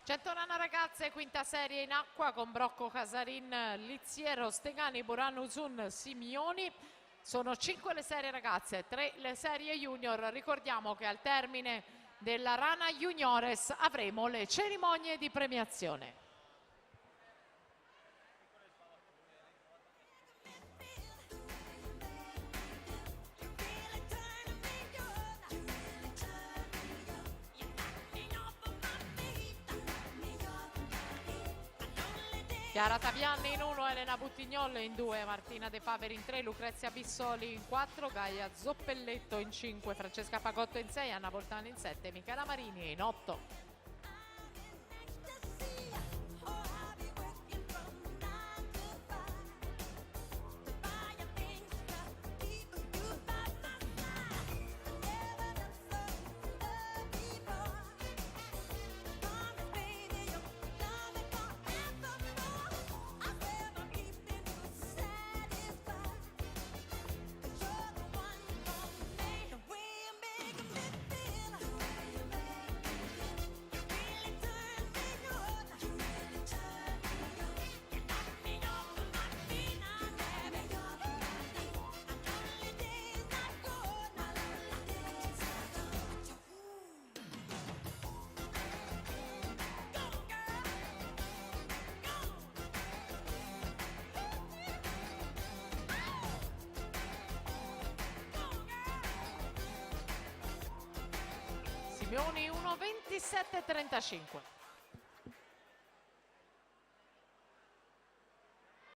101 ragazze, quinta serie in acqua con Brocco, Casarin, Liziero, Stegani, Burano, Zun, Simioni. Sono 5 le serie ragazze, 3 le serie junior. Ricordiamo che al termine della Rana Juniores avremo le cerimonie di premiazione. Chiara Taviani in 1, Elena Buttignol in 2, Martina De Faveri in 3, Lucrezia Bissoli in 4, Gaia Zoppelletto in 5, Francesca Pagotto in 6, Anna Voltani in 7, Michela Marini in 8. Simeoni 1:27:35.